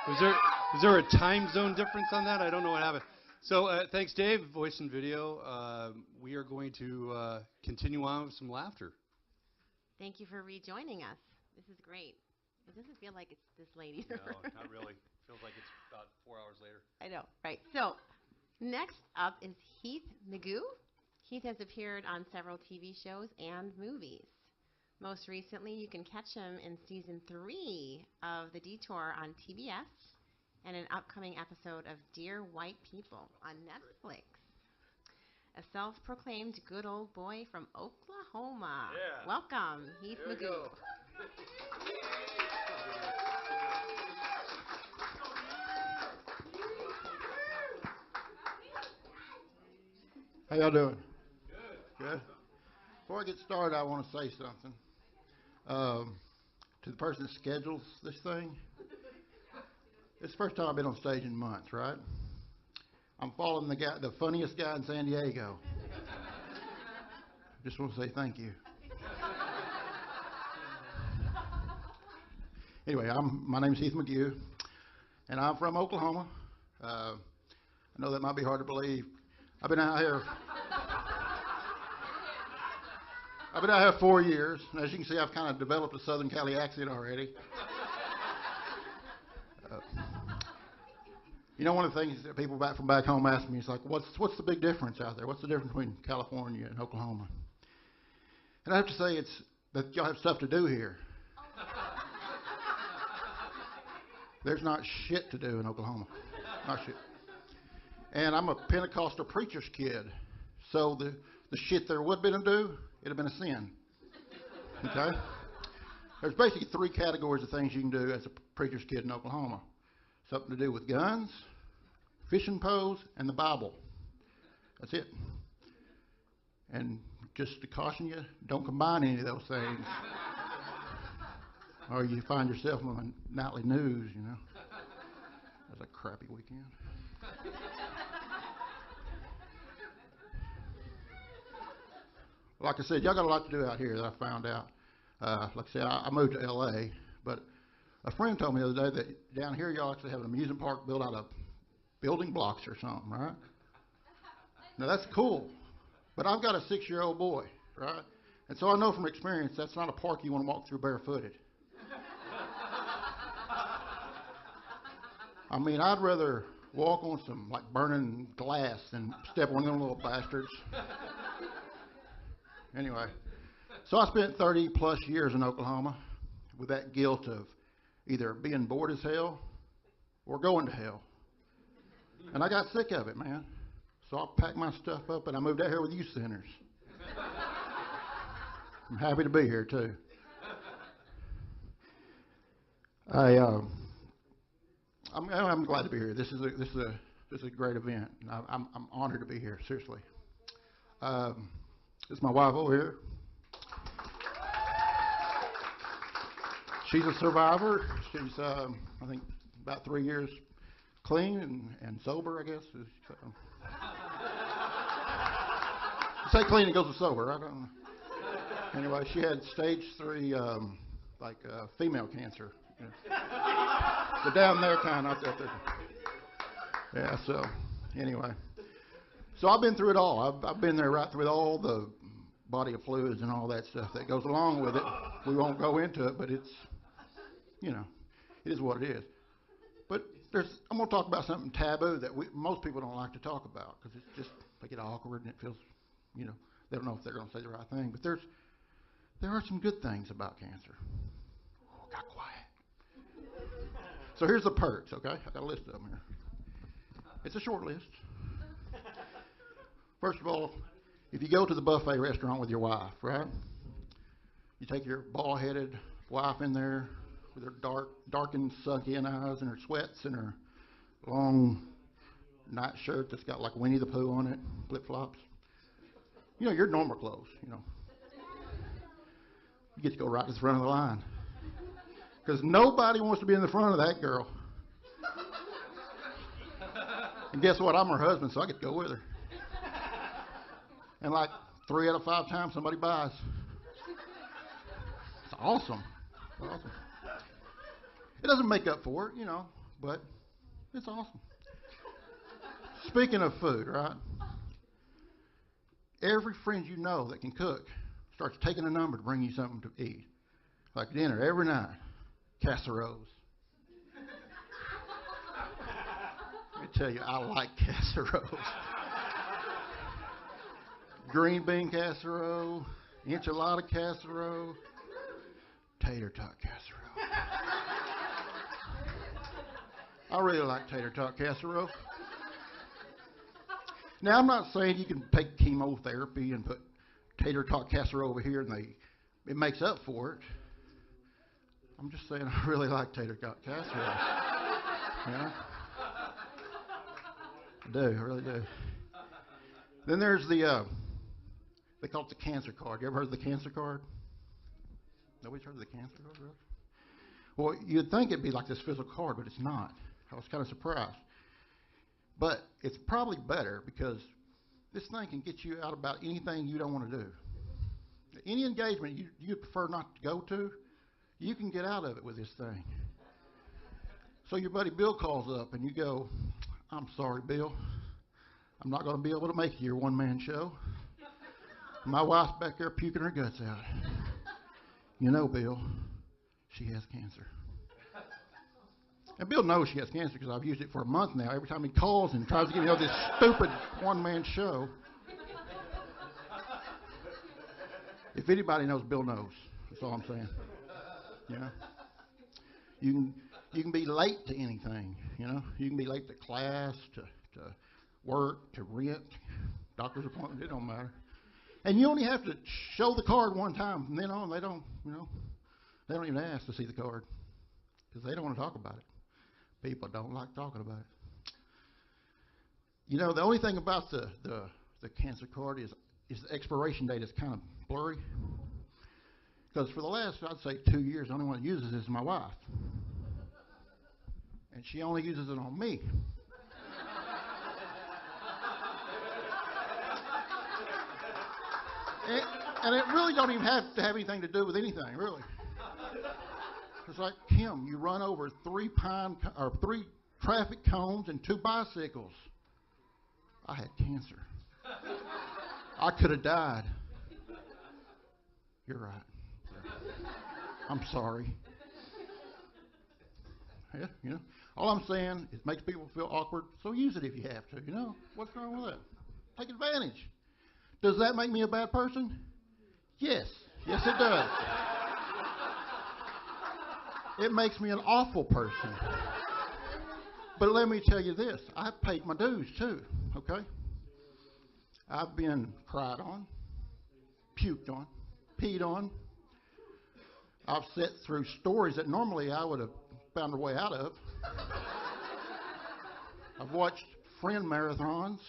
Was there a time zone difference on that? I don't know what happened. So thanks, Dave. Voice and video. We are going to continue on with some laughter. Thank you for rejoining us. This is great. It doesn't feel like it's this late either. No, not really. Feels like it's about 4 hours later. I know, right. So next up is Heath McGough. Heath has appeared on several TV shows and movies. Most recently, you can catch him in season 3 of The Detour on TBS and an upcoming episode of Dear White People on Netflix. A self-proclaimed good old boy from Oklahoma. Yeah. Welcome, Heath McGough. How y'all doing? Good. Before I get started, I want to say something. To the person that schedules this thing, it's the first time I've been on stage in months, right? I'm following the funniest guy in San Diego. Just want to say thank you. Anyway, my name is Heath McGough, and I'm from Oklahoma. I know that might be hard to believe. I've been out here 4 years, and as you can see, I've kind of developed a Southern Cali accent already. You know, one of the things that people from back home ask me is like, what's the big difference out there? What's the difference between California and Oklahoma? And I have to say it's that y'all have stuff to do here. There's not shit to do in Oklahoma. Not shit. And I'm a Pentecostal preacher's kid, so the shit there would have been to do, it'd have been a sin. Okay? There's basically 3 categories of things you can do as a preacher's kid in Oklahoma. Something to do with guns, fishing poles, and the Bible. That's it. And just to caution you, don't combine any of those things. Or you find yourself on the nightly news, you know. That's a crappy weekend. Like I said, y'all got a lot to do out here that I found out. Like I said, I moved to L.A., but a friend told me the other day that down here y'all actually have an amusement park built out of building blocks or something, right? Now that's cool, but I've got a 6-year-old boy, right? And so I know from experience that's not a park you want to walk through barefooted. I mean, I'd rather walk on some like burning glass than step on them little bastards. Anyway, so I spent 30 plus years in Oklahoma with that guilt of either being bored as hell or going to hell. And I got sick of it, man. So I packed my stuff up and I moved out here with you sinners. I'm happy to be here too. I'm glad to be here. This is a great event. I'm honored to be here. Seriously. This is my wife over here. She's a survivor. She's I think about 3 years clean and sober, I guess. You say clean, it goes to sober. I don't know. Anyway, she had stage 3 female cancer. You know. The down there kind, not up there. Yeah, so anyway. So I've been through it all. I've been there right through all the body of fluids and all that stuff that goes along with it. We won't go into it, but it's, you know, it is what it is. But I'm going to talk about something taboo that most people don't like to talk about because it's just, they get awkward and it feels, you know, they don't know if they're going to say the right thing. But there are some good things about cancer. Oh, got quiet. So here's the perks, okay? I got a list of them here. It's a short list. First of all, if you go to the buffet restaurant with your wife, right? You take your bald-headed wife in there with her darkened, sunk-in eyes and her sweats and her long night shirt that's got like Winnie the Pooh on it, flip-flops. You know, your normal clothes, you know. You get to go right to the front of the line. Because nobody wants to be in the front of that girl. And guess what? I'm her husband, so I get to go with her. And like 3 out of 5 times somebody buys. It's awesome. It's awesome. It doesn't make up for it, you know, but it's awesome. Speaking of food, right? Every friend you know that can cook starts taking a number to bring you something to eat. Like dinner every night, casseroles. Let me tell you, I like casseroles. Green bean casserole, enchilada casserole, tater tot casserole. I really like tater tot casserole. Now, I'm not saying you can take chemotherapy and put tater tot casserole over here and it makes up for it. I'm just saying I really like tater tot casserole. Yeah. I do, I really do. Then there's the, they call it the cancer card. You ever heard of the cancer card? Nobody's heard of the cancer card, really? Well, you'd think it'd be like this physical card, but it's not. I was kind of surprised. But it's probably better because this thing can get you out about anything you don't want to do. Any engagement you'd prefer not to go to, you can get out of it with this thing. So your buddy Bill calls up and you go, I'm sorry, Bill. I'm not going to be able to make your one-man show. My wife's back there puking her guts out. You know, Bill, she has cancer. And Bill knows she has cancer because I've used it for a month now. Every time he calls and tries to get me on this stupid one-man show. If anybody knows, Bill knows. That's all I'm saying. You know, you can be late to anything. You know, you can be late to class, to work, to rent, doctor's appointment. It don't matter. And you only have to show the card one time. From then on, they don't even ask to see the card because they don't want to talk about it. People don't like talking about it. You know, the only thing about the cancer card is the expiration date is kind of blurry. Because for the last, I'd say 2 years, the only one that uses it is my wife. And she only uses it on me. And it really don't even have to have anything to do with anything, really. It's like, Kim, you run over 3 traffic cones and 2 bicycles. I had cancer. I could have died. You're right. I'm sorry. Yeah, you know. All I'm saying is it makes people feel awkward, so use it if you have to, you know. What's wrong with that? Take advantage. Does that make me a bad person? Yes. Yes, it does. It makes me an awful person. But let me tell you this. I've paid my dues, too, okay? I've been cried on, puked on, peed on. I've sat through stories that normally I would have found a way out of. I've watched friend marathons.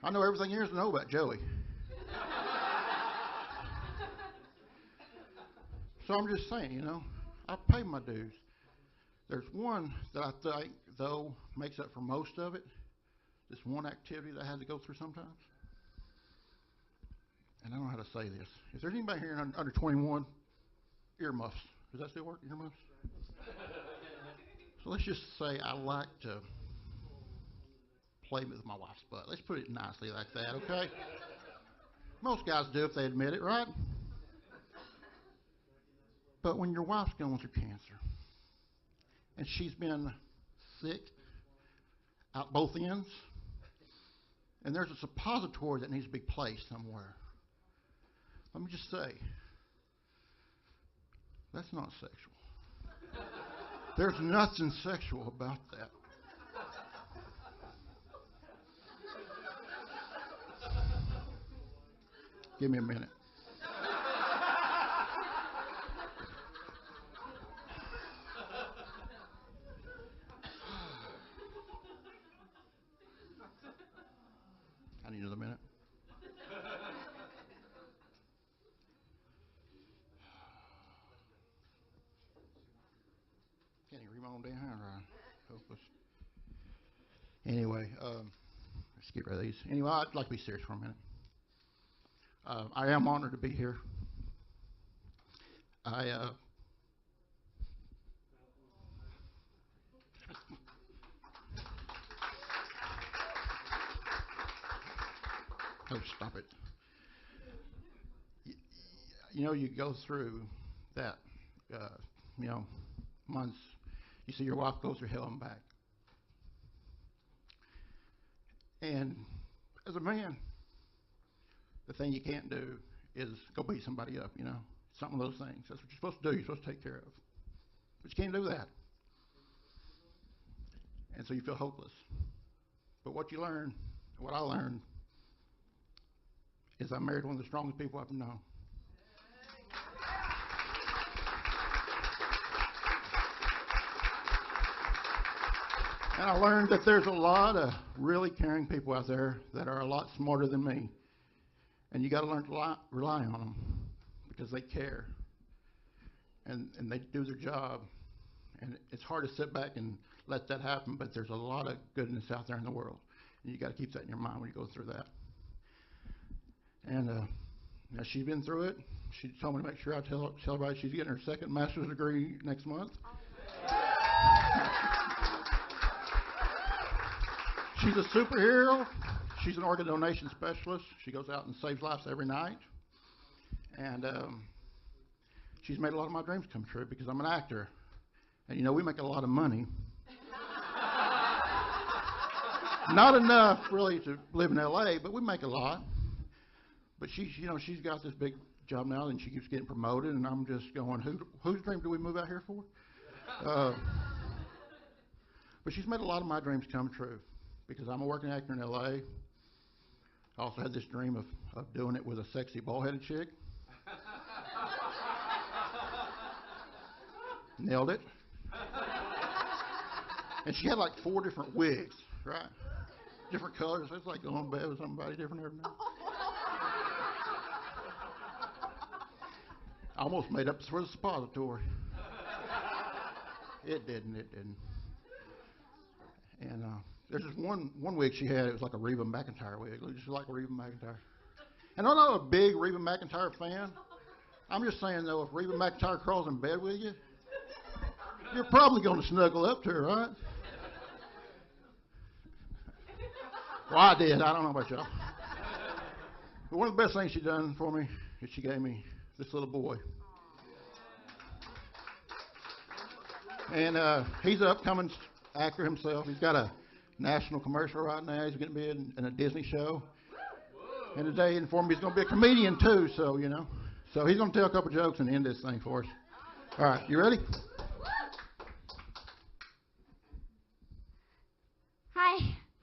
I know everything there is to know about Joey. So I'm just saying, you know, I've paid my dues. There's one that I think, though, makes up for most of it. This one activity that I had to go through sometimes. And I don't know how to say this. If there's anybody here under 21, earmuffs. Does that still work, earmuffs? So let's just say I like to play with my wife's butt. Let's put it nicely like that, okay? Most guys do if they admit it, right? But when your wife's going through cancer, and she's been sick out both ends, and there's a suppository that needs to be placed somewhere, let me just say, that's not sexual. There's nothing sexual about that. Give me a minute. I need another minute. Can't even read my own damn handwriting. Hopeless. Anyway, let's get rid of these. Anyway, I'd like to be serious for a minute. I am honored to be here. I you go through that, months. You see your wife go through hell and back. And as a man, the thing you can't do is go beat somebody up, Some of those things. That's what you're supposed to do. You're supposed to take care of. But you can't do that. And so you feel hopeless. But what you learn, what I learned, is I married one of the strongest people I've known. And I learned that there's a lot of really caring people out there that are a lot smarter than me. And you got to learn to rely on them because they care. And they do their job. And it's hard to sit back and let that happen, but there's a lot of goodness out there in the world. And you got to keep that in your mind when you go through that. And she's been through it. She told me to make sure I tell everybody she's getting her second master's degree next month. She's a superhero. She's an organ donation specialist. She goes out and saves lives every night. And she's made a lot of my dreams come true because I'm an actor. And, we make a lot of money. Not enough, really, to live in L.A., but we make a lot. But she's got this big job now, and she keeps getting promoted, and I'm just going, whose dream do we move out here for? But she's made a lot of my dreams come true because I'm a working actor in L.A. I also had this dream of doing it with a sexy bald-headed chick. Nailed it. And she had like 4 different wigs, right? Different colors. It's like going to bed with somebody different every night. I almost made up for the suppository. It didn't. And there's this one wig she had. It was like a Reba McEntire wig. It looked just like Reba McEntire. And I'm not a big Reba McEntire fan. I'm just saying, though, if Reba McEntire crawls in bed with you, you're probably going to snuggle up to her, right? Well, I did. I don't know about y'all. But one of the best things she done for me is she gave me this little boy. And he's an upcoming actor himself. He's got a national commercial right now. He's going to be in a Disney show. And today he informed me he's going to be a comedian too, so, So he's going to tell a couple jokes and end this thing for us. All right, you ready? Hi,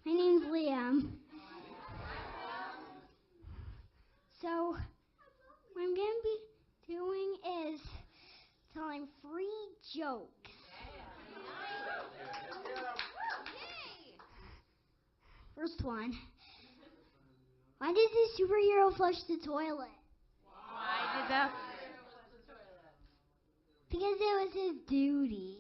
my name's Leeum. So, what I'm going to be doing is telling 3 jokes. First one. Why did the superhero flush the toilet? Why did that? Because it was his duty.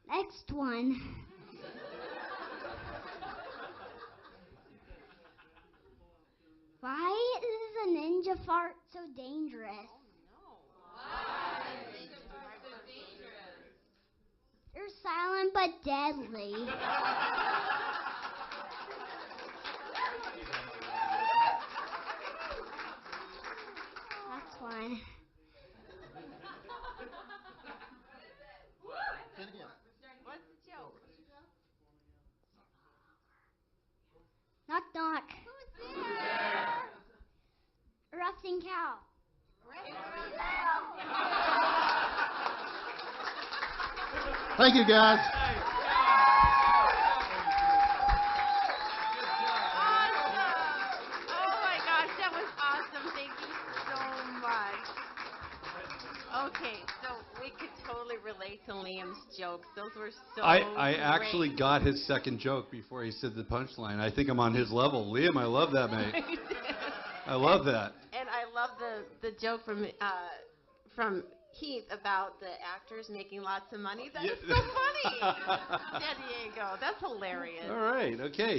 Next one. Why is a ninja fart so dangerous? Why is ninja fart so dangerous? They're silent but deadly. Next one. What's the joke? Knock knock. Who's there? A rusting cow. Thank you, guys. Oh my gosh, that was awesome. Thank you so much. Okay, so we could totally relate to Liam's jokes. Those were so I actually great. got his second joke before he said the punchline. I think I'm on his level. Liam, I love that, mate. I love that. And I love the joke from Heath about the actors making lots of money. That is so funny. There you go. That's hilarious. All right, okay.